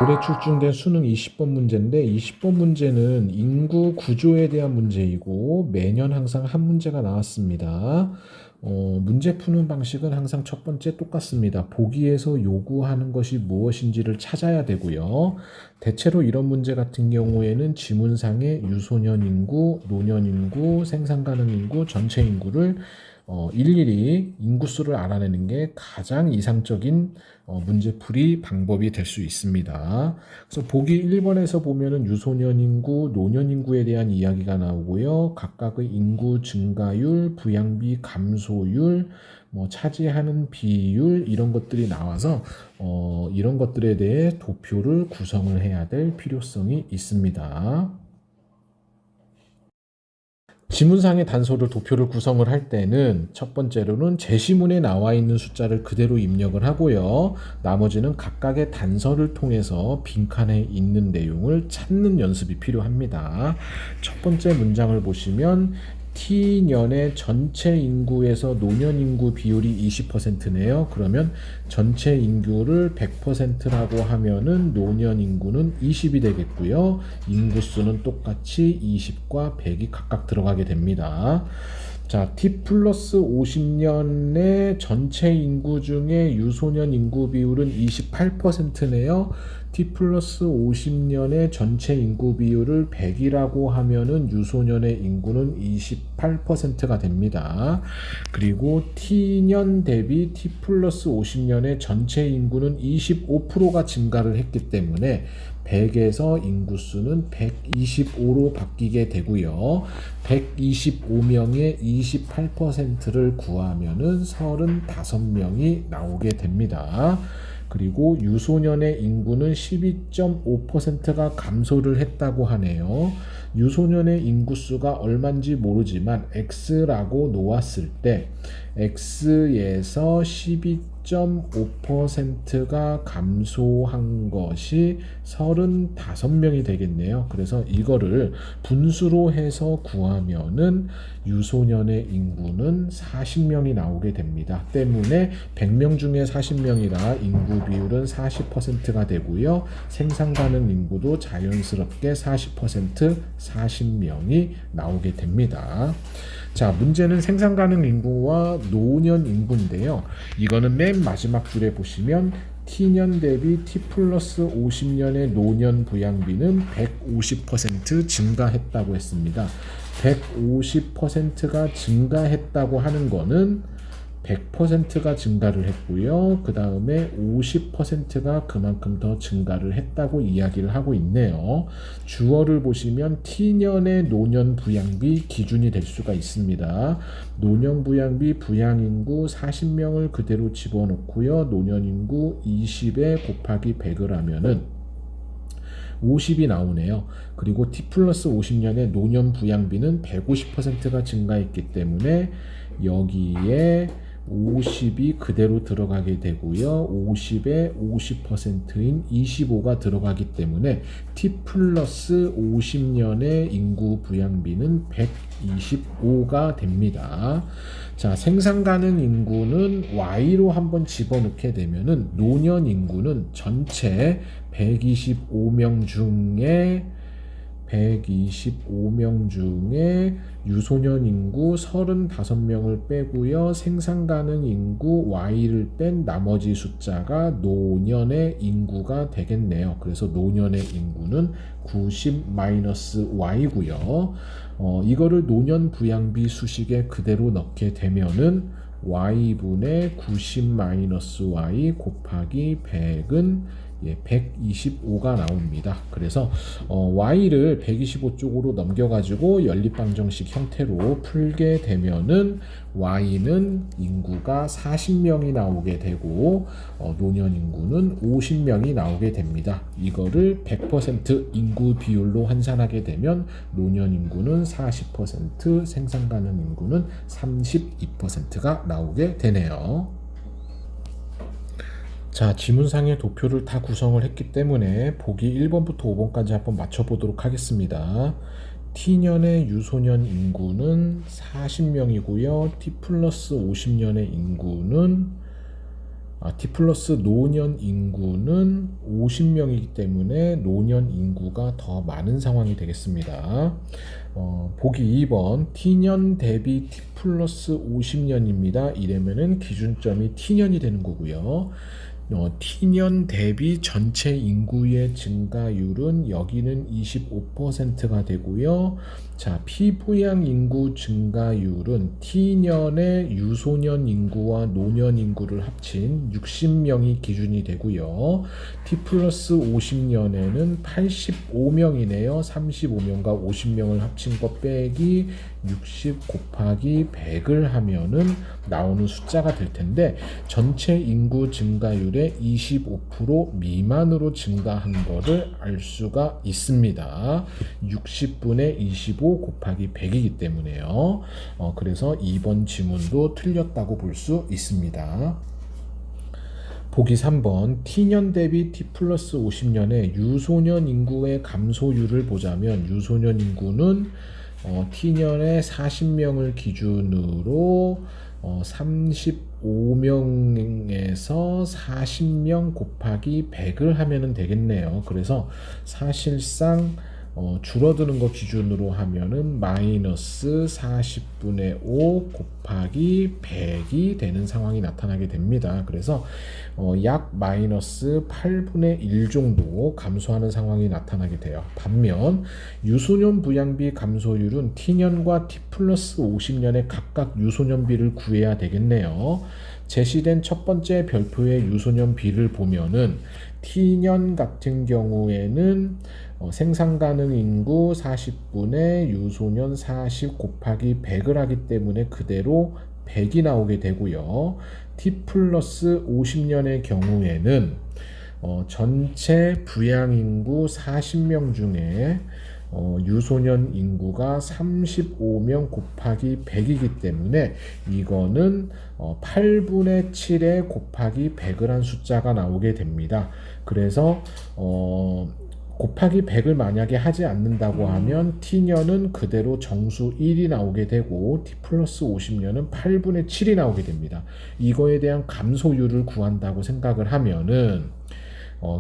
올해 출중된 수능 20번 문제인데 20번 문제는 인구 구조에 대한 문제이고 매년 항상 한 문제가 나왔습니다. 문제 푸는 방식은 항상 첫 번째 똑같습니다. 보기에서 요구하는 것이 무엇인지를 찾아야 되고요. 대체로 이런 문제 같은 경우에는 지문상의 유소년 인구, 노년 인구, 생산 가능 인구, 전체 인구를 일일이 인구수를 알아내는 게 가장 이상적인 문제풀이 방법이 될 수 있습니다. 그래서 보기 1번에서 보면은 유소년 인구, 노년 인구에 대한 이야기가 나오고요. 각각의 인구 증가율, 부양비 감소율, 차지하는 비율 이런 것들이 나와서 이런 것들에 대해 도표를 구성을 해야 될 필요성이 있습니다. 지문상의 단서를 도표를 구성을 할 때는 첫 번째로는 제시문에 나와 있는 숫자를 그대로 입력을 하고요. 나머지는 각각의 단서를 통해서 빈칸에 있는 내용을 찾는 연습이 필요합니다. 첫 번째 문장을 보시면 T년의 전체 인구에서 노년 인구 비율이 20%네요. 그러면 전체 인구를 100%라고 하면은 노년 인구는 20이 되겠고요. 인구수는 똑같이 20과 100이 각각 들어가게 됩니다. 자, T 플러스 50년의 전체 인구 중에 유소년 인구 비율은 28%네요. T 플러스 50년의 전체 인구 비율을 100이라고 하면은 유소년의 인구는 28%가 됩니다. 그리고 T년 대비 T 플러스 50년의 전체 인구는 25%가 증가를 했기 때문에 100에서 인구수는 125로 바뀌게 되고요. 125명의 28%를 구하면은 35명이 나오게 됩니다. 그리고 유소년의 인구는 12.5%가 감소를 했다고 하네요. 유소년의 인구수가 얼마인지 모르지만 X라고 놓았을 때 X에서 12.5%가 감소한 것이 35명이 되겠네요. 그래서 이거를 분수로 해서 구하면은 유소년의 인구는 40명이 나오게 됩니다. 때문에 100명 중에 40명이라 인구 비율은 40%가 되고요. 생산 가능 인구도 자연스럽게 40%, 40명이 나오게 됩니다. 자, 문제는 생산 가능 인구와 노년 인구인데요. 이거는 맨 마지막 줄에 보시면 T년 대비 T 플러스 50년의 노년 부양비는 150% 증가했다고 했습니다. 150%가 증가했다고 하는 거는 100%가 증가를 했고요. 그 다음에 50%가 그만큼 더 증가를 했다고 이야기를 하고 있네요. 주어를 보시면 T년의 노년 부양비 기준이 될 수가 있습니다. 노년 부양비 부양인구 40명을 그대로 집어넣고요. 노년 인구 20에 곱하기 100을 하면은 50이 나오네요. 그리고 T 플러스 50년의 노년 부양비는 150%가 증가했기 때문에 여기에 50이 그대로 들어가게 되고요. 50에 50%인 25가 들어가기 때문에 T 플러스 50년의 인구 부양비는 125가 됩니다. 자, 생산 가능 인구는 Y로 한번 집어넣게 되면은 노년 인구는 전체 125명 중에 유소년 인구 35명을 빼고요. 생산 가능 인구 Y를 뺀 나머지 숫자가 노년의 인구가 되겠네요. 그래서 노년의 인구는 90-Y고요. 이거를 노년 부양비 수식에 그대로 넣게 되면은 Y분의 90-Y 곱하기 100은 125가 나옵니다. 그래서 Y를 125 쪽으로 넘겨가지고 연립방정식 형태로 풀게 되면은 Y는 인구가 40명이 나오게 되고 노년 인구는 50명이 나오게 됩니다. 이거를 100% 인구 비율로 환산하게 되면 노년 인구는 40%, 생산 가능 인구는 32%가 나오게 되네요. 자, 지문상의 도표를 다 구성을 했기 때문에 보기 1번부터 5번까지 한번 맞춰보도록 하겠습니다. T년의 유소년 인구는 40명이고요. T 플러스 50년의 인구는 T 플러스 노년 인구는 50명이기 때문에 노년 인구가 더 많은 상황이 되겠습니다. 보기 2번 T년 대비 T 플러스 50년입니다. 이러면은 기준점이 T년이 되는 거고요. T년 대비 전체 인구의 증가율은 여기는 25%가 되고요. 자, 피부양 인구 증가율은 T년의 유소년 인구와 노년 인구를 합친 60명이 기준이 되고요. T 플러스 50년에는 85명이네요. 35명과 50명을 합친 것 빼기 60 곱하기 100을 하면은 나오는 숫자가 될 텐데 전체 인구 증가율의 25% 미만으로 증가한 것을 알 수가 있습니다. 60분의 25 곱하기 100이기 때문에요. 그래서 2번 지문도 틀렸다고 볼 수 있습니다. 보기 3번 T년 대비 T 플러스 50년의 유소년 인구의 감소율을 보자면 유소년 인구는 T년에 40명을 기준으로 35명에서 40명 곱하기 100을 하면 되겠네요. 그래서 사실상 줄어드는 거 기준으로 하면은 마이너스 40분의 5 곱하기 100이 되는 상황이 나타나게 됩니다. 그래서 약 마이너스 8분의 1 정도 감소하는 상황이 나타나게 돼요. 반면 유소년 부양비 감소율은 T년과 T 플러스 50년의 각각 유소년비를 구해야 되겠네요. 제시된 첫 번째 별표의 유소년비를 보면은 T년 같은 경우에는 생산 가능 인구 40분의 유소년 40 곱하기 100을 하기 때문에 그대로 100이 나오게 되고요. T 플러스 50년의 경우에는 전체 부양 인구 40명 중에 유소년 인구가 35명 곱하기 100이기 때문에 이거는 8분의 7에 곱하기 100을 한 숫자가 나오게 됩니다. 그래서 곱하기 100을 만약에 하지 않는다고 하면 T년은 그대로 정수 1이 나오게 되고 T 플러스 50년은 8분의 7이 나오게 됩니다. 이거에 대한 감소율을 구한다고 생각을 하면은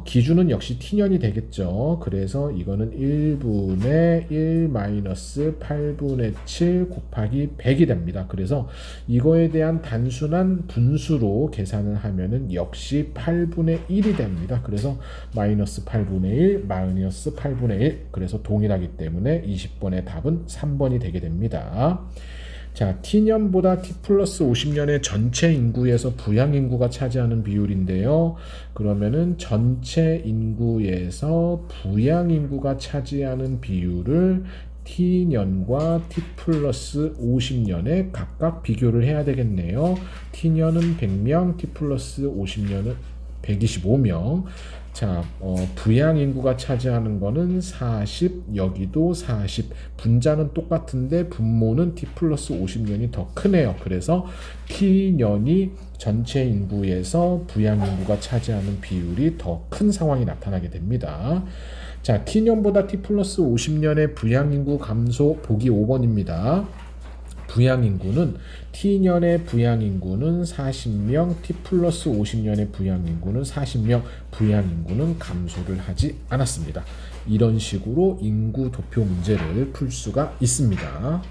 기준은 역시 T년이 되겠죠. 그래서 이거는 1분의 1 마이너스 8분의 7 곱하기 100이 됩니다. 그래서 이거에 대한 단순한 분수로 계산을 하면은 역시 8분의 1이 됩니다. 그래서 마이너스 8분의 1, 마이너스 8분의 1. 그래서 동일하기 때문에 20번의 답은 3번이 되게 됩니다. 자, T년보다 T 플러스 50년의 전체 인구에서 부양 인구가 차지하는 비율인데요. 그러면은 전체 인구에서 부양 인구가 차지하는 비율을 T년과 T 플러스 50년에 각각 비교를 해야 되겠네요. T년은 100명, T 플러스 50년은 125명. 자, 부양 인구가 차지하는 거는 40, 여기도 40. 분자는 똑같은데 분모는 T 플러스 50년이 더 크네요. 그래서 T년이 전체 인구에서 부양 인구가 차지하는 비율이 더 큰 상황이 나타나게 됩니다. 자, T년보다 T 플러스 50년의 부양 인구 감소 보기 5번입니다. 부양인구는 T년의 부양인구는 40명, T 플러스 50년의 부양인구는 40명, 부양인구는 감소를 하지 않았습니다. 이런 식으로 인구 도표 문제를 풀 수가 있습니다.